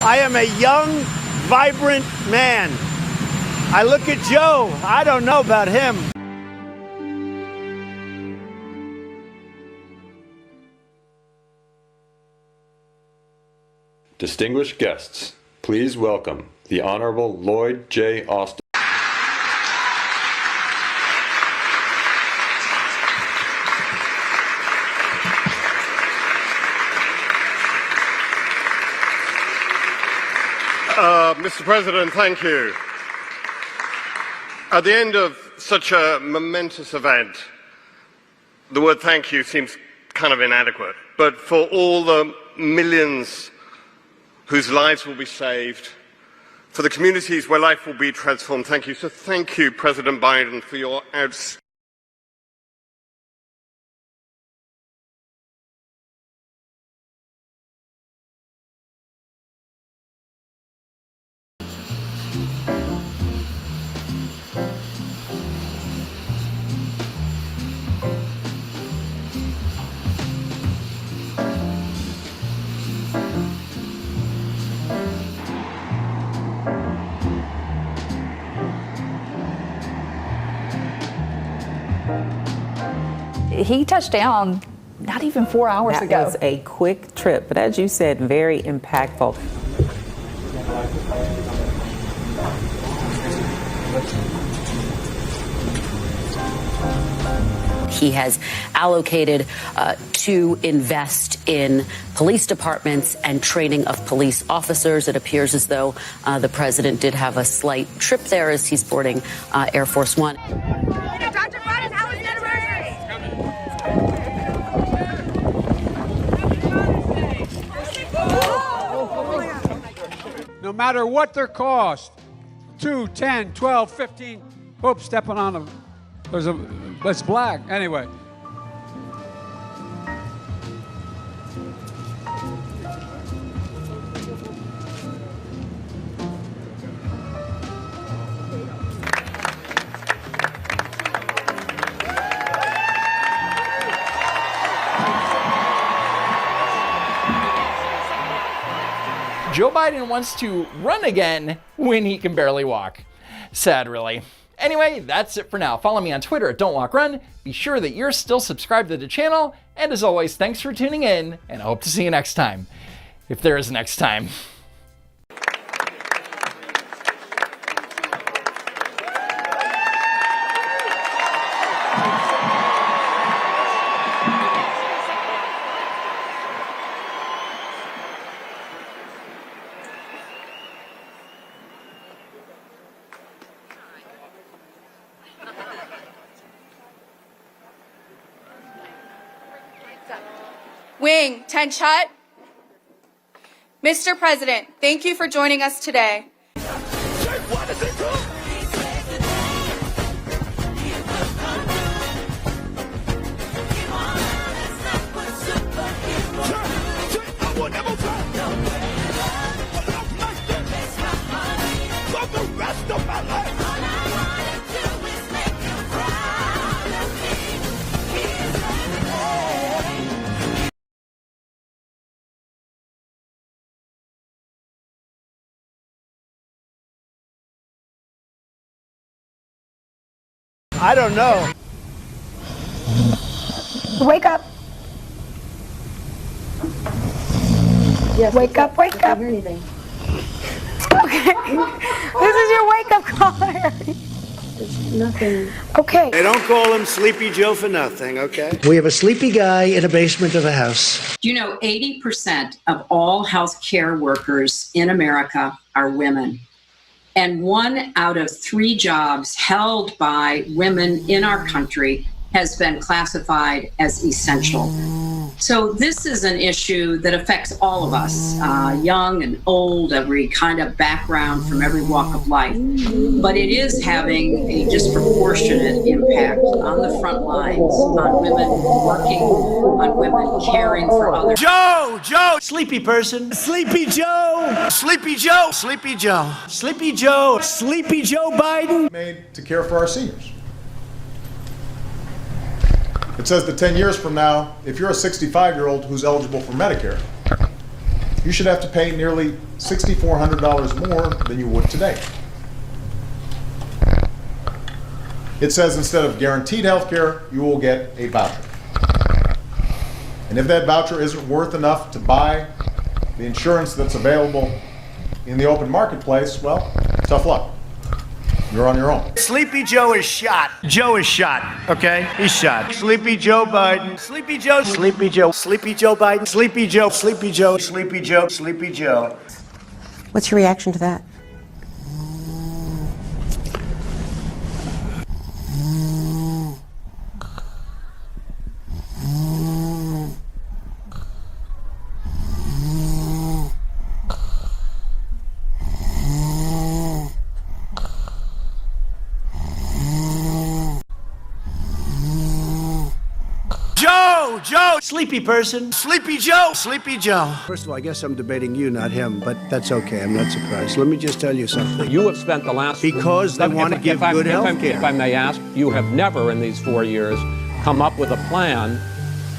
I am a young, vibrant man. I look at Joe, I don't know about him. Distinguished guests, please welcome the Honorable Lloyd J. Austin. Mr. President, thank you. At the end of such a momentous event, the word thank you seems kind of inadequate. But for all the millions whose lives will be saved, for the communities where life will be transformed, thank you. So thank you, President Biden, for your outstanding. He touched down not even 4 hours ago. That was a quick trip, but as you said, very impactful. He has allocated to invest in police departments and training of police officers. It appears as though the president did have a slight trip there as he's boarding Air Force One. Dr. Biden, how was the anniversary? No matter what their cost, 2, 10, 12, 15. Oops, stepping on them. It's black. Anyway. Joe Biden wants to run again when he can barely walk. Sad, really. Anyway, that's it for now. Follow me on Twitter at Don'tWalkRun. Be sure that you're still subscribed to the channel. And as always, thanks for tuning in, and I hope to see you next time. If there is next time. Wing, 10 shut. Mr. President, thank you for joining us today. I don't know. Wake up. Yes, Wake up, wake up. I can't hear anything. Okay. This is your wake-up call. There's nothing. Okay. They don't call him Sleepy Joe for nothing, okay? We have a sleepy guy in a basement of a house. You know, 80% of all healthcare workers in America are women. And 1 out of 3 jobs held by women in our country has been classified as essential. So this is an issue that affects all of us, young and old, every kind of background from every walk of life. But it is having a disproportionate impact on the front lines, on women working, on women caring for others. Joe, sleepy person. Sleepy Joe, Sleepy Joe, Sleepy Joe, Sleepy Joe, Sleepy Joe Biden. Made to care for our seniors. It says that 10 years from now, if you're a 65-year-old who's eligible for Medicare, you should have to pay nearly $6,400 more than you would today. It says instead of guaranteed health care, you will get a voucher. And if that voucher isn't worth enough to buy the insurance that's available in the open marketplace, well, tough luck. You're on your own. Sleepy Joe is shot. Joe is shot, okay? He's shot. Sleepy Joe Biden. Sleepy Joe. Sleepy Joe. Sleepy Joe Biden. Sleepy Joe. Sleepy Joe. Sleepy Joe. Sleepy Joe. What's your reaction to that? Joe! Sleepy person. Sleepy Joe! Sleepy Joe. First of all, I guess I'm debating you, not him, but that's okay. I'm not surprised. Let me just tell you something. You have spent the last... Because they want to give good health care. If I may ask, you have never in these 4 years come up with a plan,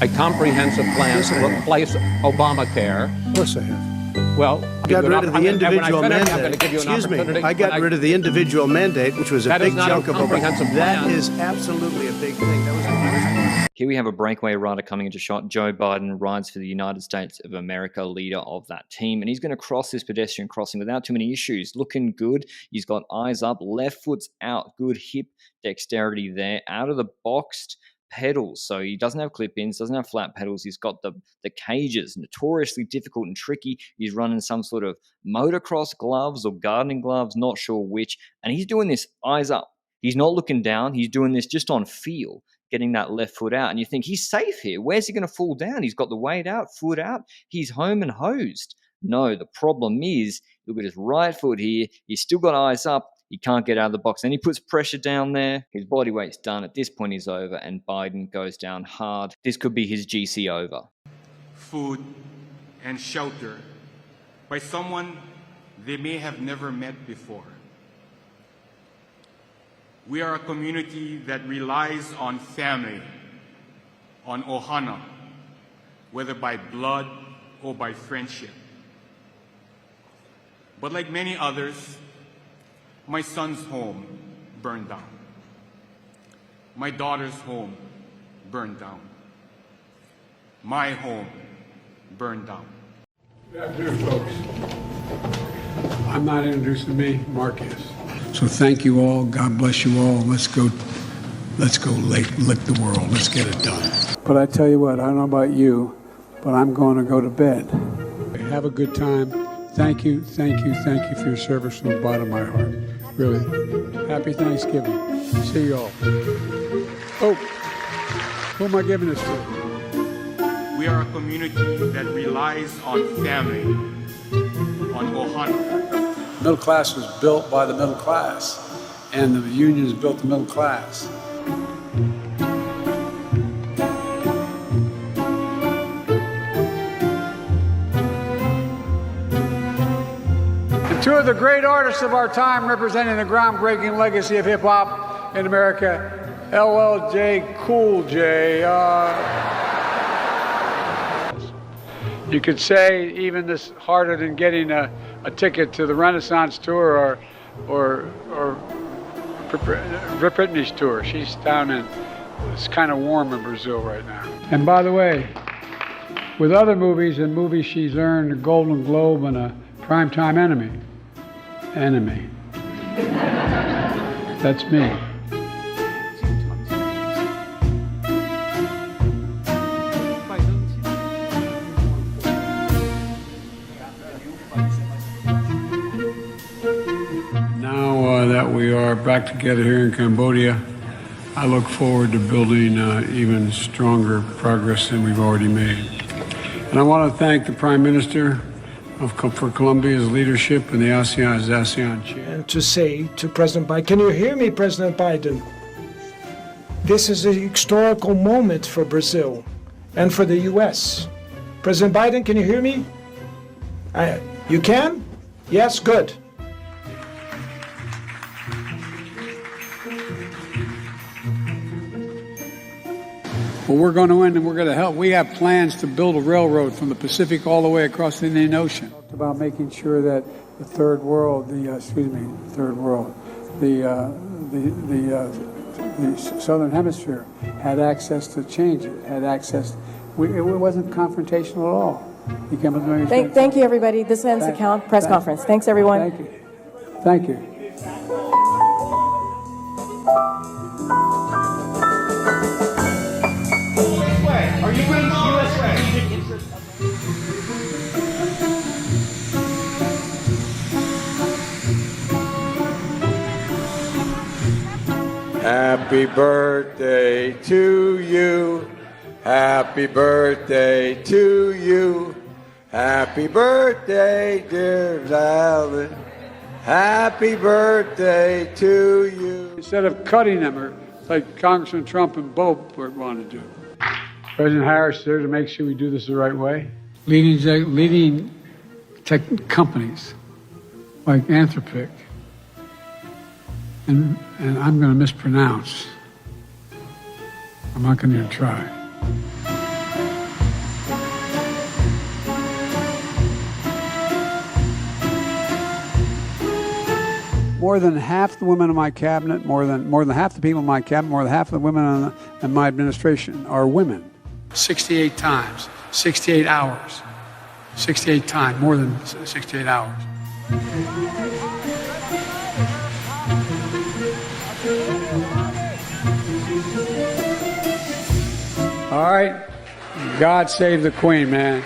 a comprehensive plan to replace Obamacare. Of course I have. Well, I got rid of the individual mandate. Excuse me. I got rid of the individual mandate, which was a big chunk of Obamacare. That is absolutely a big thing. That was the first one. Here we have a breakaway rider coming into shot. Joe Biden rides for the United States of America, leader of that team. And he's going to cross this pedestrian crossing without too many issues. Looking good. He's got eyes up, left foot's out. Good hip dexterity there. Out of the boxed pedals. So he doesn't have clip-ins, doesn't have flat pedals. He's got the cages, notoriously difficult and tricky. He's running some sort of motocross gloves or gardening gloves, not sure which. And he's doing this eyes up. He's not looking down. He's doing this just on feel, getting that left foot out. And you think, he's safe here. Where's he going to fall down? He's got the weight out, foot out. He's home and hosed. No, the problem is, look at his right foot here. He's still got eyes up. He can't get out of the box. And he puts pressure down there. His body weight's done. At this point, he's over. And Biden goes down hard. This could be his GC over. Food and shelter by someone they may have never met before. We are a community that relies on family, on ohana, whether by blood or by friendship. But like many others, my son's home burned down. My daughter's home burned down. My home burned down. Good afternoon, folks. I'm not introducing me, Mark is. So thank you all. God bless you all. Let's go lick the world. Let's get it done. But I tell you what, I don't know about you, but I'm going to go to bed. Have a good time. Thank you for your service from the bottom of my heart. Really. Happy Thanksgiving. See you all. Oh, who am I giving this to? We are a community that relies on family, on ohana. Middle class was built by the middle class, and the unions built the middle class. And two of the great artists of our time representing the groundbreaking legacy of hip-hop in America, LL Cool J. You could say even this harder than getting a ticket to the Renaissance tour or Rip Britney's tour. She's down in, it's kind of warm in Brazil right now. And by the way, with other movies she's earned a Golden Globe and a Primetime Emmy. That's me. That we are back together here in Cambodia, I look forward to building even stronger progress than we've already made. And I want to thank the Prime Minister for Colombia's leadership and the ASEAN chair. And to say to President Biden, can you hear me, President Biden? This is a historical moment for Brazil and for the U.S. President Biden, can you hear me? You can? Yes, good. But we're going to win, and we're going to help. We have plans to build a railroad from the Pacific all the way across the Indian Ocean. Talked about making sure that the third world, the Southern Hemisphere had access to change it, had access. It wasn't confrontational at all. Thank you, everybody. This ends the press conference. Thanks, everyone. Thank you. Thank you. Are you bringing U.S. strategic interest? Happy birthday to you. Happy birthday to you. Happy birthday, dear Alan. Happy birthday to you. Instead of cutting them, or like Congressman Trump and Bo want to do. President Harris is there to make sure we do this the right way. Leading tech companies like Anthropic, and I'm going to mispronounce. I'm not going to even try. More than half the women in my cabinet, more than half the people in my cabinet, more than half of the women in my administration are women. 68 times, 68 hours, 68 times, more than 68 hours. All right, God save the Queen, man.